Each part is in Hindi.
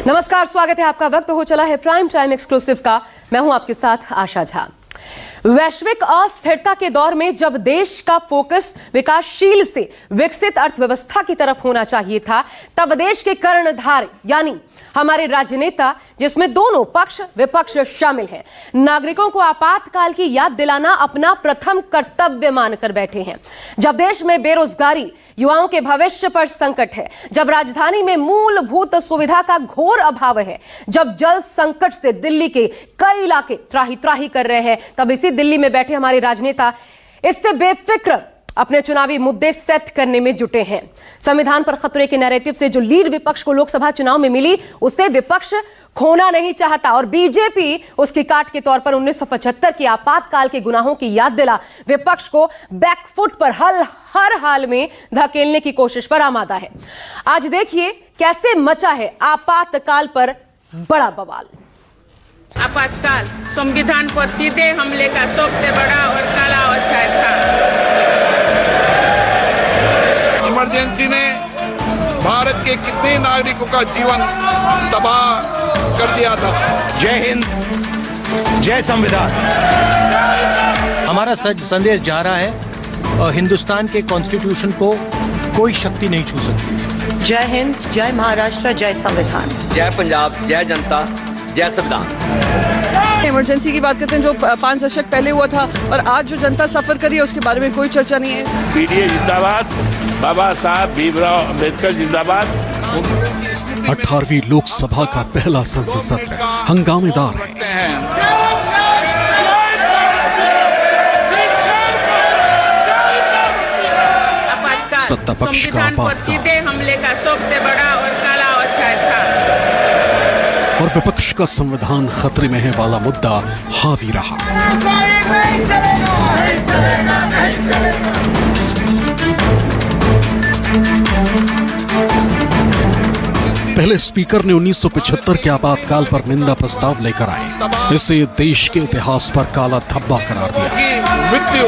नमस्कार, स्वागत है आपका। वक्त हो चला है प्राइम टाइम एक्सक्लूसिव का। मैं हूं आपके साथ आशा झा। वैश्विक अस्थिरता के दौर में जब देश का फोकस विकासशील से विकसित अर्थव्यवस्था की तरफ होना चाहिए था, तब देश के कर्णधार यानी हमारे राजनेता, जिसमें दोनों पक्ष विपक्ष शामिल हैं, नागरिकों को आपातकाल की याद दिलाना अपना प्रथम कर्तव्य मानकर बैठे हैं। जब देश में बेरोजगारी, युवाओं के भविष्य पर संकट है, जब राजधानी में मूलभूत सुविधा का घोर अभाव है, जब जल संकट से दिल्ली के कई इलाके त्राही त्राही कर रहे हैं, तब इसी दिल्ली में बैठे हमारे राजनेता इससे बेफिक्र अपने चुनावी मुद्दे सेट करने में जुटे हैं। संविधान पर खतरे के नैरेटिव से जो लीड विपक्ष को लोकसभा चुनाव में मिली, उसे विपक्ष खोना नहीं चाहता और बीजेपी उसकी काट के तौर पर 1975 के आपातकाल के गुनाहों की याद दिला विपक्ष को बैकफुट पर हर हाल में धकेलने की कोशिश पर आमादा है। आज देखिए कैसे मचा है आपातकाल पर बड़ा बवाल। आपातकाल संविधान पर सीधे हमले का सबसे बड़ा और काला अध्याय था। इमरजेंसी ने भारत के कितने नागरिकों का जीवन तबाह कर दिया था। जय हिंद, जय संविधान। हमारा संदेश जा रहा है और हिंदुस्तान के कॉन्स्टिट्यूशन को कोई शक्ति नहीं छू सकती। जय हिंद, जय महाराष्ट्र, जय संविधान। जय पंजाब, जय जनता, जय संविधान। इमरजेंसी की बात करते हैं जो 5 दशक पहले हुआ था और आज जो जनता सफर करी है उसके बारे में कोई चर्चा नहीं है। पीडीए जिंदाबाद, बाबा साहब भीमराव अम्बेडकर जिंदाबाद। 18वीं लोकसभा का पहला संसद सत्र हंगामेदार है। सत्ता पक्ष का सीधे हमले का सबसे बड़ा और काला अध्याय था और विपक्ष का संविधान खतरे में है वाला मुद्दा हावी रहा। पहले स्पीकर ने 1975 के आपातकाल पर निंदा प्रस्ताव लेकर आए। इसे देश के इतिहास पर काला धब्बा करार दिया। मृत्यु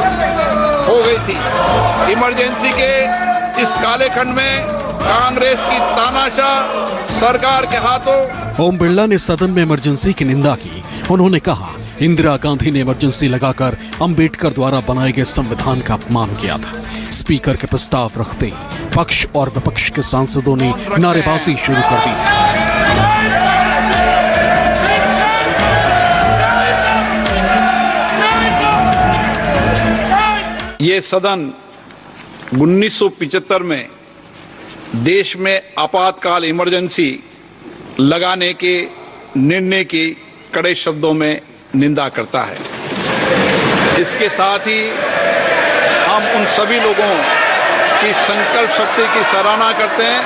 हो गई थी। इमरजेंसी के इस काले खंड में कांग्रेस की तानाशाह सरकार के हाथों। ओम बिरला ने सदन में इमरजेंसी की निंदा की। उन्होंने कहा, इंदिरा गांधी ने इमरजेंसी लगाकर अंबेडकर द्वारा बनाए गए संविधान का अपमान किया था। स्पीकर के प्रस्ताव रखते ही पक्ष और विपक्ष के सांसदों ने नारेबाजी शुरू कर दी। ये सदन 1975 में देश में आपातकाल इमरजेंसी लगाने के निर्णय की कड़े शब्दों में निंदा करता है। इसके साथ ही हम उन सभी लोगों की संकल्प शक्ति की सराहना करते हैं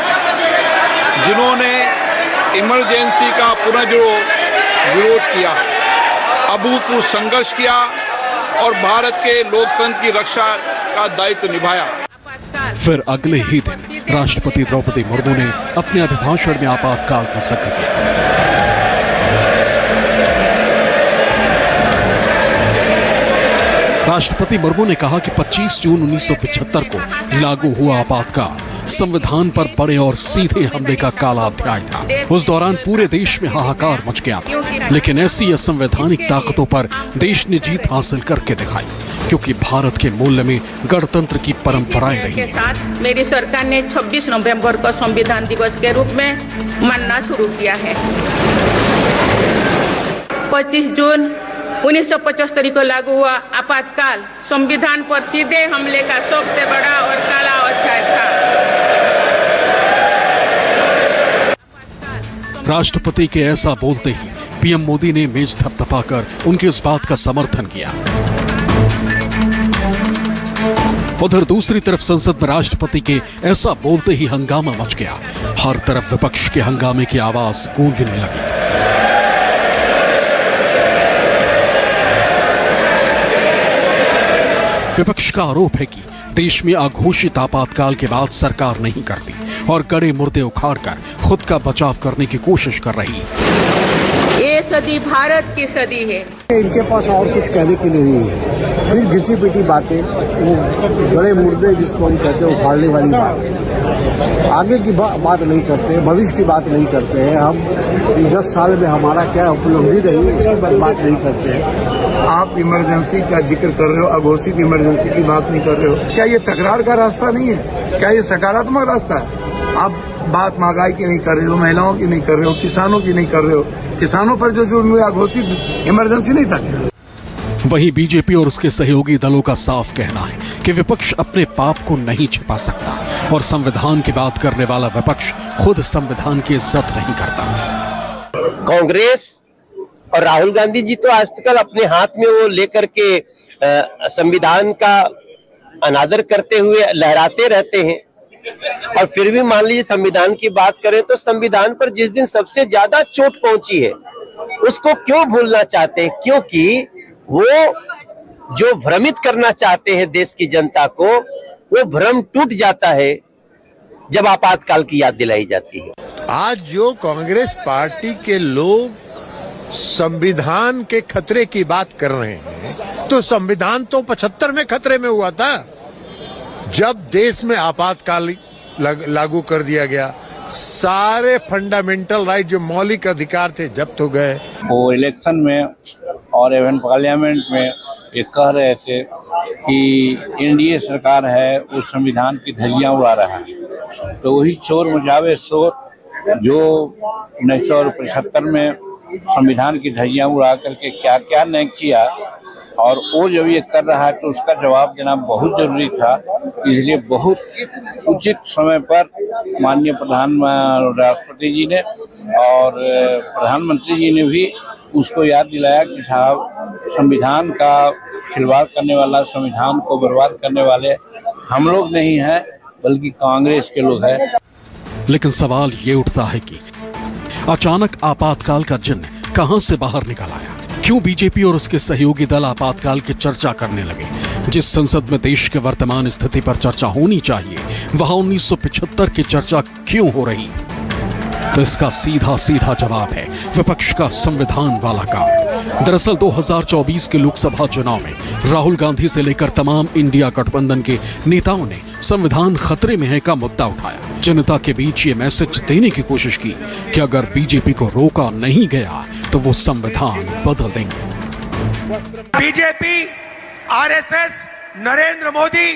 जिन्होंने इमरजेंसी का विरोध किया, अभूतपूर्व संघर्ष किया और भारत के लोकतंत्र की रक्षा का दायित्व निभाया। फिर अगले ही दिन राष्ट्रपति द्रौपदी मुर्मू ने अपने अभिभाषण में आपातकाल का जिक्र किया। राष्ट्रपति मुर्मू ने कहा कि 25 जून 1975 को लागू हुआ आपातकाल संविधान पर बड़े और सीधे हमले का काला अध्याय था। उस दौरान पूरे देश में हाहाकार मच गया था, लेकिन ऐसी असंवैधानिक ताकतों पर देश ने जीत हासिल करके दिखाई, क्योंकि भारत के मूल्य में गणतंत्र की परंपराएं रही के साथ मेरी सरकार ने 26 नवंबर को संविधान दिवस के रूप में मानना शुरू किया है। 25 जून 1975 को लागू हुआ आपातकाल संविधान पर सीधे हमले का सबसे बड़ा और काला अध्याय था। राष्ट्रपति के ऐसा बोलते ही पीएम मोदी ने मेज थपथपाकर उनकी इस बात का समर्थन किया। उधर दूसरी तरफ संसद में राष्ट्रपति के ऐसा बोलते ही हंगामा मच गया। हर तरफ विपक्ष के हंगामे की आवाज गूंजने लगी। विपक्ष का आरोप है कि देश में अघोषित आपातकाल के बाद सरकार नहीं करती और कड़े मुर्दे उखाड़कर खुद का बचाव करने की कोशिश कर रही है। ये सदी भारत की सदी है। इनके पास और कुछ कहने के लिए नहीं है, फिर घिसी पिटी बातें, वो बड़े मुर्दे जिसको हम कहते हैं उखाड़ने वाली बात, आगे की बात नहीं करते, भविष्य की बात नहीं करते हैं। हम 10 साल में हमारा क्या उपलब्धि रही उसकी बात नहीं करते हैं। आप इमरजेंसी का जिक्र कर रहे हो, अघोषित इमरजेंसी की बात नहीं कर रहे हो। क्या ये तकरार का रास्ता नहीं है? क्या ये सकारात्मक रास्ता है? आप बात महंगाई की नहीं कर रहे हो, महिलाओं की नहीं कर रहे हो, किसानों की नहीं कर रहे हो। किसानों पर जो घोषित इमरजेंसी नहीं था। वहीं बीजेपी और उसके सहयोगी दलों का साफ कहना है कि विपक्ष अपने पाप को नहीं छिपा सकता और संविधान की बात करने वाला विपक्ष खुद संविधान की इज्जत नहीं करता। कांग्रेस और राहुल गांधी जी तो आजकल अपने हाथ में वो लेकर के संविधान का अनादर करते हुए लहराते रहते हैं। और फिर भी मान लीजिए संविधान की बात करें तो संविधान पर जिस दिन सबसे ज्यादा चोट पहुंची है उसको क्यों भूलना चाहते हैं? क्योंकि वो जो भ्रमित करना चाहते हैं देश की जनता को, वो भ्रम टूट जाता है जब आपातकाल की याद दिलाई जाती है। आज जो कांग्रेस पार्टी के लोग संविधान के खतरे की बात कर रहे हैं, तो संविधान तो 75 में खतरे में हुआ था जब देश में आपातकाल लागू कर दिया गया। सारे फंडामेंटल राइट जो मौलिक अधिकार थे जब्त हो गए। वो इलेक्शन में और इवन पार्लियामेंट में ये कह रहे थे कि एनडीए सरकार है वो संविधान की धज्जियां उड़ा रहा है। तो वही शोर मचावे शोर जो 1975 में संविधान की धज्जियां उड़ा करके क्या क्या नहीं किया, और वो जब ये कर रहा है तो उसका जवाब देना बहुत जरूरी था। इसलिए बहुत उचित समय पर माननीय राष्ट्रपति जी ने और प्रधानमंत्री जी ने भी उसको याद दिलाया कि साहब संविधान का खिलवाड़ करने वाला, संविधान को बर्बाद करने वाले हम लोग नहीं हैं बल्कि कांग्रेस के लोग हैं। लेकिन सवाल ये उठता है कि अचानक आपातकाल का जिन्न कहां से बाहर निकल आया? क्यों बीजेपी और उसके सहयोगी दल आपातकाल की चर्चा करने लगे? जिस संसद में देश के वर्तमान स्थिति पर चर्चा होनी चाहिए, वहां 1975 की चर्चा क्यों हो रही? तो इसका सीधा सीधा जवाब है विपक्ष का संविधान वाला काम। दरअसल 2024 के लोकसभा चुनाव में राहुल गांधी से लेकर तमाम इंडिया गठबंधन के नेताओं ने संविधान खतरे में है का मुद्दा उठाया। जनता के बीच ये मैसेज देने की कोशिश की कि अगर बीजेपी को रोका नहीं गया तो वो संविधान बदल देंगे। बीजेपी, आरएसएस, नरेंद्र मोदी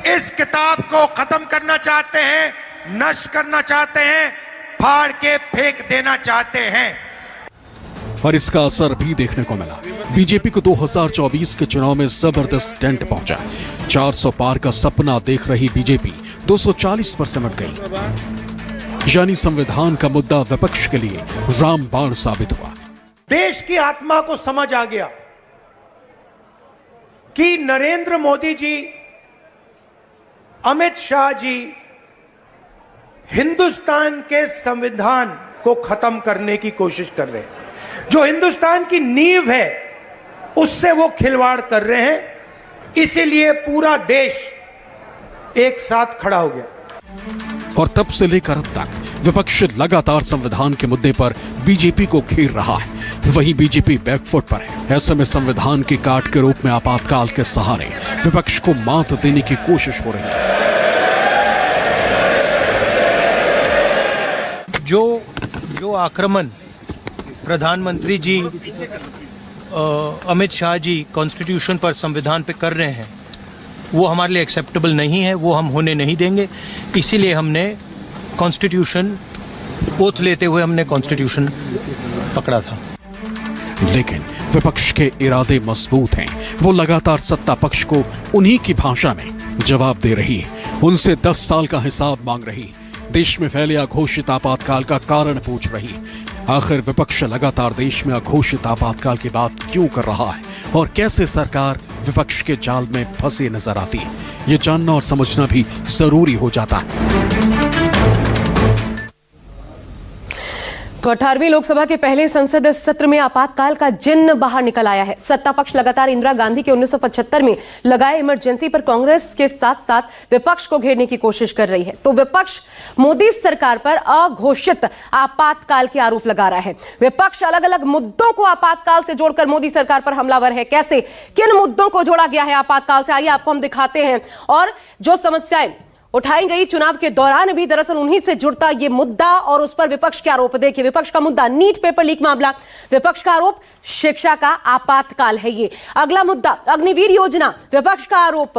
इस किताब को खत्म करना चाहते हैं, नष्ट करना चाहते हैं, फाड़ के फेंक देना चाहते हैं। और इसका असर भी देखने को मिला। बीजेपी को 2024 के चुनाव में जबरदस्त डेंट पहुंचा। 400 पार का सपना देख रही बीजेपी 240 पर सिमट गई। यानी संविधान का मुद्दा विपक्ष के लिए रामबाण साबित हुआ। देश की आत्मा को समझ आ गया कि नरेंद्र मोदी जी, अमित शाह जी हिंदुस्तान के संविधान को खत्म करने की कोशिश कर रहे हैं। जो हिंदुस्तान की नींव है उससे वो खिलवाड़ कर रहे हैं। इसीलिए पूरा देश एक साथ खड़ा हो गया। और तब से लेकर अब तक विपक्ष लगातार संविधान के मुद्दे पर बीजेपी को घेर रहा है। वहीं बीजेपी बैकफुट पर है। ऐसे में संविधान की काट के रूप में आपातकाल के सहारे विपक्ष को मात देने की कोशिश हो रही है। जो आक्रमण प्रधानमंत्री जी, अमित शाह जी कॉन्स्टिट्यूशन पर, संविधान पे कर रहे हैं, वो हमारे लिए एक्सेप्टेबल नहीं है। वो हम होने नहीं देंगे। इसीलिए हमने कॉन्स्टिट्यूशन ओथ लेते हुए हमने कॉन्स्टिट्यूशन पकड़ा था। लेकिन विपक्ष के इरादे मजबूत हैं। वो लगातार सत्ता पक्ष को उन्हीं की भाषा में जवाब दे रही है। उनसे 10 साल का हिसाब मांग रही है। देश में फैले अघोषित आपातकाल का कारण पूछ रही है। आखिर विपक्ष लगातार देश में अघोषित आपातकाल की बात क्यों कर रहा है और कैसे सरकार विपक्ष के जाल में फंसी नजर आती है, ये जानना और समझना भी जरूरी हो जाता है। तो 18वीं लोकसभा के पहले संसद सत्र में आपातकाल का जिन्न बाहर निकल आया है। सत्ता पक्ष लगातार इंदिरा गांधी के 1975 में लगाए इमरजेंसी पर कांग्रेस के साथ साथ विपक्ष को घेरने की कोशिश कर रही है। तो विपक्ष मोदी सरकार पर अघोषित आपातकाल के आरोप लगा रहा है। विपक्ष अलग अलग मुद्दों को आपातकाल से जोड़कर मोदी सरकार पर हमलावर है। कैसे, किन मुद्दों को जोड़ा गया है आपातकाल से, आइए आपको हम दिखाते हैं। और जो समस्याएं उठाई गई चुनाव के दौरान भी दरअसल उन्हीं से जुड़ता ये मुद्दा और उस पर विपक्ष के आरोप। देखिए, विपक्ष का मुद्दा नीट पेपर लीक मामला, विपक्ष का आरोप शिक्षा का आपातकाल है ये। अगला मुद्दा अग्निवीर योजना, विपक्ष का आरोप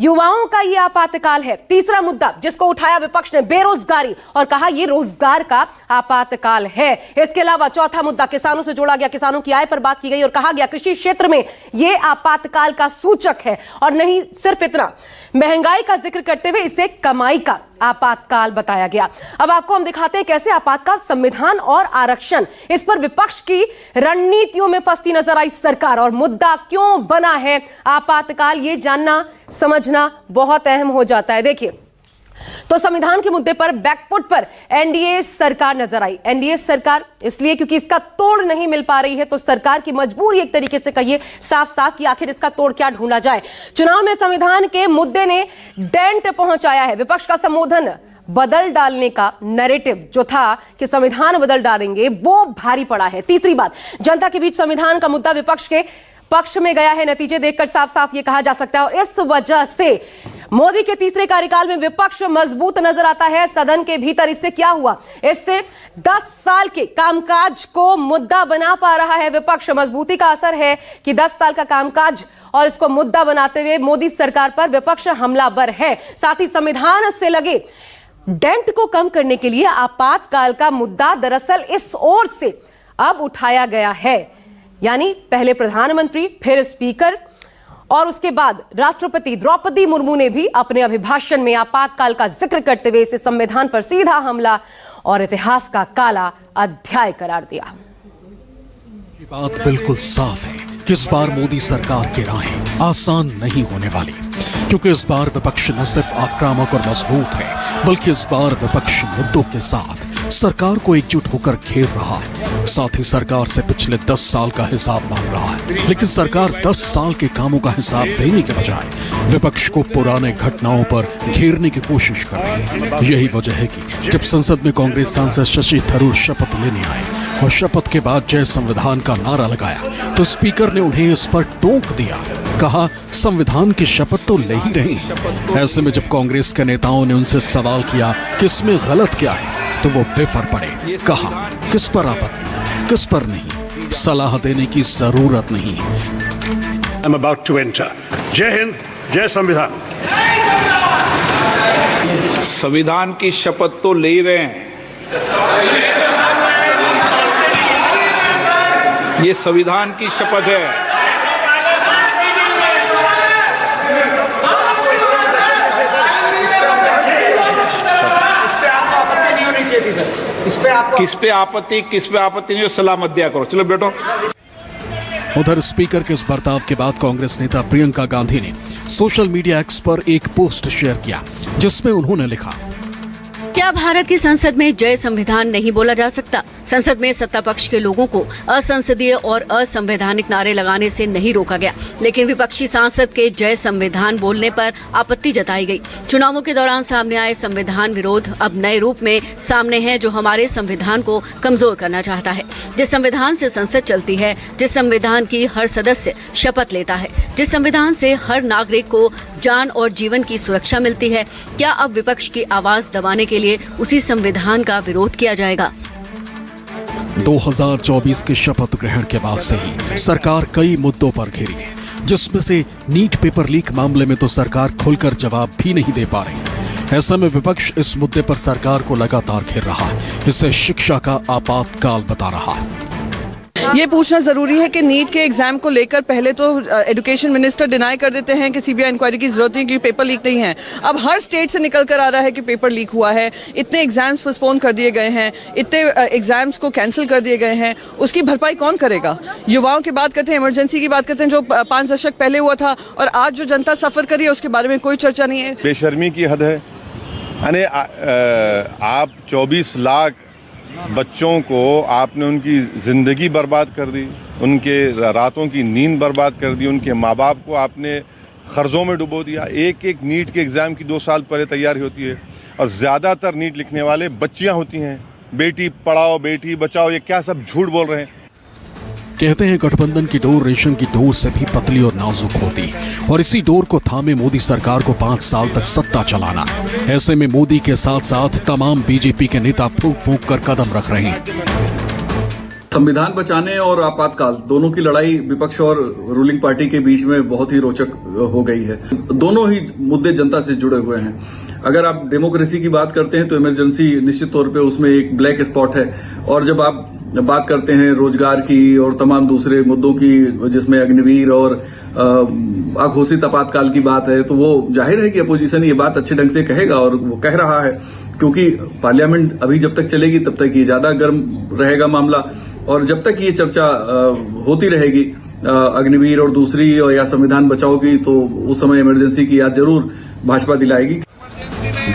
युवाओं का ये आपातकाल है। तीसरा मुद्दा जिसको उठाया विपक्ष ने, बेरोजगारी, और कहा ये रोजगार का आपातकाल है। इसके अलावा चौथा मुद्दा किसानों से जोड़ा गया, किसानों की आय पर बात की गई और कहा गया कृषि क्षेत्र में ये आपातकाल का सूचक है। और नहीं सिर्फ इतना, महंगाई का जिक्र करते हुए इसे कमाई का आपातकाल बताया गया। अब आपको हम दिखाते हैं कैसे आपातकाल संविधान और आरक्षण, इस पर विपक्ष की रणनीतियों में फंसती नजर आई सरकार। और मुद्दा क्यों बना है आपातकाल, ये जानना समझना बहुत अहम हो जाता है। देखिए, तो संविधान के मुद्दे पर बैकफुट पर एनडीए सरकार नजर आई। एनडीए सरकार इसलिए क्योंकि इसका तोड़ नहीं मिल पा रही है, तो सरकार की मजबूरी एक तरीके से कहिए साफ साफ कि आखिर इसका तोड़ क्या ढूंढा जाए। चुनाव में संविधान के मुद्दे ने डेंट पहुंचाया है। विपक्ष का संबोधन बदल डालने का नैरेटिव जो था कि संविधान बदल डालेंगे, वो भारी पड़ा है। तीसरी बात, जनता के बीच संविधान का मुद्दा विपक्ष के पक्ष में गया है। नतीजे देखकर साफ साफ ये कहा जा सकता है। और इस वजह से मोदी के तीसरे कार्यकाल में विपक्ष मजबूत नजर आता है सदन के भीतर। इससे क्या हुआ, इससे 10 साल के कामकाज को मुद्दा बना पा रहा है विपक्ष। मजबूती का असर है कि 10 साल का कामकाज और इसको मुद्दा बनाते हुए मोदी सरकार पर विपक्ष हमलावर है। साथ ही संविधान से लगे डेंट को कम करने के लिए आपातकाल का मुद्दा दरअसल इस ओर से अब उठाया गया है। यानी पहले प्रधानमंत्री, फिर स्पीकर और उसके बाद राष्ट्रपति द्रौपदी मुर्मू ने भी अपने अभिभाषण में आपातकाल का जिक्र करते हुए इसे संविधान पर सीधा हमला और इतिहास का काला अध्याय करार दिया। ये बात बिल्कुल साफ है कि इस बार मोदी सरकार की राहें आसान नहीं होने वाली, क्योंकि इस बार विपक्ष न सिर्फ आक्रामक और मजबूत है, बल्कि इस बार विपक्ष मुद्दों के साथ सरकार को एकजुट होकर घेर रहा है। साथ ही सरकार से पिछले 10 साल का हिसाब मांग रहा है। लेकिन सरकार 10 साल के कामों का हिसाब देने के बजाय विपक्ष को पुराने घटनाओं पर घेरने की कोशिश कर रही है। यही वजह है कि जब संसद में कांग्रेस सांसद शशि थरूर शपथ लेने आए और शपथ के बाद जय संविधान का नारा लगाया, तो स्पीकर ने उन्हें इस पर टोक दिया। कहा, संविधान की शपथ तो ले ही रहे हैं। ऐसे में जब कांग्रेस के नेताओं ने उनसे सवाल किया कि इसमें गलत क्या है, तो वो बेफर पड़े। कहा, किस पर आपत्ति, किस पर नहीं, सलाह देने की जरूरत नहीं। I'm about to enter. जय हिंद, जय संविधान। संविधान की शपथ तो ले ही रहे हैं। ये संविधान की शपथ है। किस पे आपत्ति नहीं, सलाह मत दिया करो। चलो बैठो। उधर स्पीकर के इस बर्ताव के बाद कांग्रेस नेता प्रियंका गांधी ने सोशल मीडिया एक्स पर एक पोस्ट शेयर किया, जिसमें उन्होंने लिखा, क्या भारत की संसद में जय संविधान नहीं बोला जा सकता? संसद में सत्ता पक्ष के लोगों को असंसदीय और असंवैधानिक नारे लगाने से नहीं रोका गया, लेकिन विपक्षी सांसद के जय संविधान बोलने पर आपत्ति जताई गई। चुनावों के दौरान सामने आए संविधान विरोध अब नए रूप में सामने है, जो हमारे संविधान को कमजोर करना चाहता है। जिस संविधान से संसद चलती है, जिस संविधान की हर सदस्य शपथ लेता है, जिस संविधान से हर नागरिक को जान और जीवन की सुरक्षा मिलती है, क्या अब विपक्ष की आवाज दबाने के लिए उसी संविधान का विरोध किया जाएगा? 2024 के शपथ ग्रहण के बाद से ही सरकार कई मुद्दों पर घिरी है, जिसमें से नीट पेपर लीक मामले में तो सरकार खुलकर जवाब भी नहीं दे पा रही। ऐसा में विपक्ष इस मुद्दे पर सरकार को लगातार घेर रहा है, इसे शिक्षा का आपातकाल बता रहा है। ये पूछना जरूरी है कि नीट के एग्जाम को लेकर पहले तो एजुकेशन मिनिस्टर डिनाई कर देते हैं कि सीबीआई इंक्वायरी की जरूरत नहीं, क्योंकि पेपर लीक नहीं है। अब हर स्टेट से निकल कर आ रहा है कि पेपर लीक हुआ है, इतने एग्जाम्स पोस्टपोन कर दिए गए हैं, इतने एग्जाम्स को कैंसिल कर दिए गए हैं, उसकी भरपाई कौन करेगा? युवाओं की बात करते हैं, इमरजेंसी की बात करते हैं, जो 5 दशक पहले हुआ था, और आज जो जनता सफर कर रही है उसके बारे में कोई चर्चा नहीं है। बेशर्मी की हद है। यानी आप 24 लाख बच्चों को आपने उनकी ज़िंदगी बर्बाद कर दी, उनके रातों की नींद बर्बाद कर दी, उनके माँ बाप को आपने कर्जों में डुबो दिया। एक एक नीट के एग्ज़ाम की 2 साल पहले तैयारी होती है और ज़्यादातर नीट लिखने वाले बच्चियां होती हैं। बेटी पढ़ाओ बेटी बचाओ, ये क्या सब झूठ बोल रहे हैं। कहते हैं गठबंधन की डोर रेशम की डोर से भी पतली और नाजुक होती, और इसी डोर को थामे मोदी सरकार को 5 साल तक सत्ता चलाना है। ऐसे में मोदी के साथ साथ तमाम बीजेपी के नेता फूंक फूंक कर कदम रख रहे हैं। संविधान बचाने और आपातकाल दोनों की लड़ाई विपक्ष और रूलिंग पार्टी के बीच में बहुत ही रोचक हो गई है। दोनों ही मुद्दे जनता से जुड़े हुए हैं। अगर आप डेमोक्रेसी की बात करते हैं तो इमरजेंसी निश्चित तौर पे उसमें एक ब्लैक स्पॉट है, और जब आप बात करते हैं रोजगार की और तमाम दूसरे मुद्दों की जिसमें अग्निवीर और अघोषित आपातकाल की बात है, तो वो जाहिर है कि अपोजिशन ये बात अच्छे ढंग से कहेगा, और वो कह रहा है, क्योंकि पार्लियामेंट अभी जब तक चलेगी तब तक ये ज्यादा गर्म रहेगा मामला, और जब तक ये चर्चा होती रहेगी अग्निवीर और दूसरी या संविधान बचाओ की, तो उस समय इमरजेंसी की याद जरूर भाजपा दिलाएगी।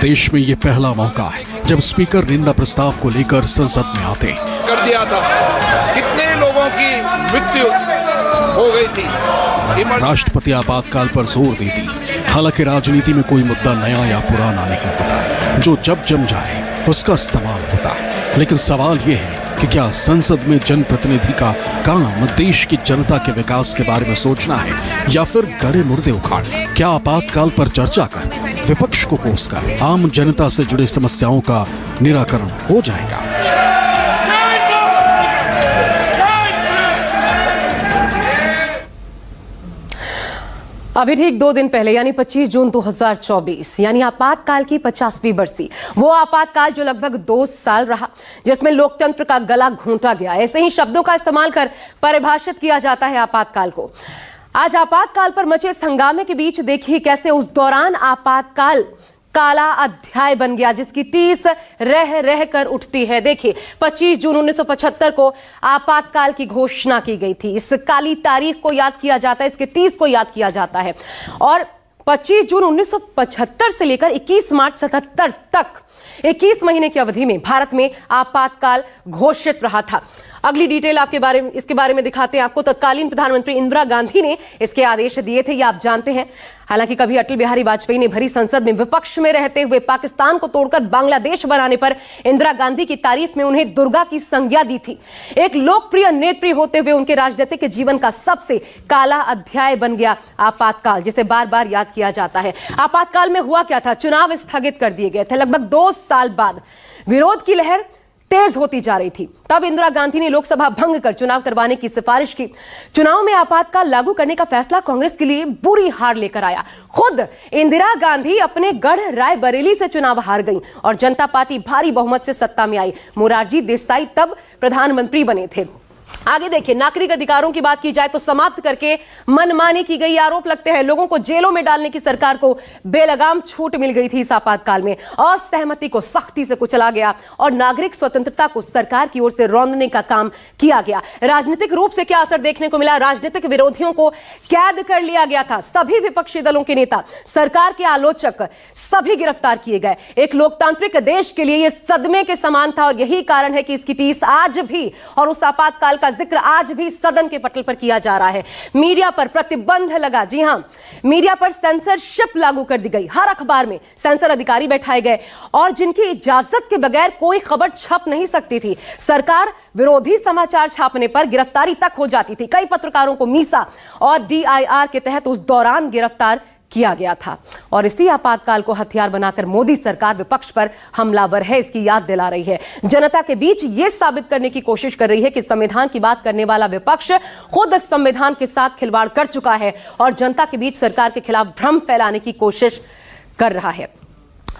देश में ये पहला मौका है जब स्पीकर निंदा प्रस्ताव को लेकर संसद में आते कर दिया था। कितने लोगों की मृत्यु हो गई थी। राष्ट्रपति आपातकाल पर जोर देती। हालांकि राजनीति में कोई मुद्दा नया या पुराना नहीं होता, जो जब जम जाए उसका इस्तेमाल होता है। लेकिन सवाल ये है कि क्या संसद में जनप्रतिनिधि का काम देश की जनता के विकास के बारे में सोचना है, या फिर गड़े मुर्दे उखाड़ना? क्या आपातकाल पर चर्चा कर विपक्ष को कोसकर आम जनता से जुड़ी समस्याओं का निराकरण हो जाएगा? अभी ठीक 2 दिन पहले यानी 25 जून 2024 यानी आपातकाल की 50वीं बरसी, वो आपातकाल जो लगभग 2 साल रहा, जिसमें लोकतंत्र का गला घोंटा गया। ऐसे ही शब्दों का इस्तेमाल कर परिभाषित किया जाता है आपातकाल को। आज आपातकाल पर मचे इस हंगामे के बीच देखिए कैसे उस दौरान आपातकाल काला अध्याय बन गया, जिसकी टीस रह रह कर उठती है। देखिए 25 जून 1975 को आपातकाल की घोषणा की गई थी। इस काली तारीख को याद किया जाता है, इसके टीस को याद किया जाता है। और 25 जून 1975 से लेकर 21 मार्च 77 तक 21 महीने की अवधि में भारत में आपातकाल घोषित रहा था। अगली डिटेल इसके बारे में दिखाते हैं आपको। तत्कालीन प्रधानमंत्री इंदिरा गांधी ने इसके आदेश दिए थे, ये आप जानते हैं। हालांकि कभी अटल बिहारी वाजपेयी ने भरी संसद में विपक्ष में रहते हुए पाकिस्तान को तोड़कर बांग्लादेश बनाने पर इंदिरा गांधी की तारीफ में उन्हें दुर्गा की संज्ञा दी थी। एक लोकप्रिय नेत्री होते हुए उनके राजनीतिक जीवन का सबसे काला अध्याय बन गया आपातकाल, जिसे बार बार याद किया जाता है। आपातकाल में हुआ क्या था? चुनाव स्थगित कर दिए गए थे। लगभग 2 साल बाद विरोध की लहर तेज होती जा रही थी। तब इंदिरा गांधी ने लोकसभा भंग कर चुनाव करवाने की सिफारिश की। चुनाव में आपातकाल लागू करने का फैसला कांग्रेस के लिए बुरी हार लेकर आया। खुद इंदिरा गांधी अपने गढ़ रायबरेली से चुनाव हार गईं और जनता पार्टी भारी बहुमत से सत्ता में आई। मोरारजी देसाई तब प्रधानमंत्री बने थे। आगे देखिए, नागरिक अधिकारों की बात की जाए तो समाप्त करके मनमानी की गई। आरोप लगते हैं लोगों को जेलों में डालने की सरकार को बेलगाम छूट मिल गई थी। इस आपातकाल में असहमति को सख्ती से कुचला गया और नागरिक स्वतंत्रता को सरकार की ओर से रौंदने का काम किया गया। राजनीतिक रूप से क्या असर देखने को मिला? राजनीतिक विरोधियों को कैद कर लिया गया था। सभी विपक्षी दलों के नेता, सरकार के आलोचक सभी गिरफ्तार किए गए। एक लोकतांत्रिक देश के लिए यह सदमे के समान था और यही कारण है कि इसकी टीस आज भी और उस आपातकाल का जिक्र आज भी सदन के पटल पर किया जा रहा है। मीडिया पर प्रतिबंध लगा। जी हां, मीडिया पर सेंसरशिप लागू कर दी गई। हर अखबार में सेंसर अधिकारी बैठाए गए और जिनकी इजाजत के बगैर कोई खबर छप नहीं सकती थी। सरकार विरोधी समाचार छापने पर गिरफ्तारी तक हो जाती थी। कई पत्रकारों को मीसा और DIR के तहत उस दौरान गिरफ्तार किया गया था। और इसी आपातकाल को हथियार बनाकर मोदी सरकार विपक्ष पर हमलावर है, इसकी याद दिला रही है। जनता के बीच यह साबित करने की कोशिश कर रही है कि संविधान की बात करने वाला विपक्ष खुद संविधान के साथ खिलवाड़ कर चुका है और जनता के बीच सरकार के खिलाफ भ्रम फैलाने की कोशिश कर रहा है।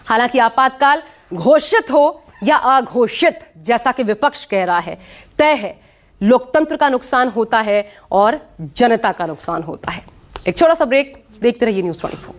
हालांकि आपातकाल घोषित हो या अघोषित, जैसा कि विपक्ष कह रहा है, तय है लोकतंत्र का नुकसान होता है और जनता का नुकसान होता है। एक छोटा सा ब्रेक, देखते रहिए न्यूज़ 24।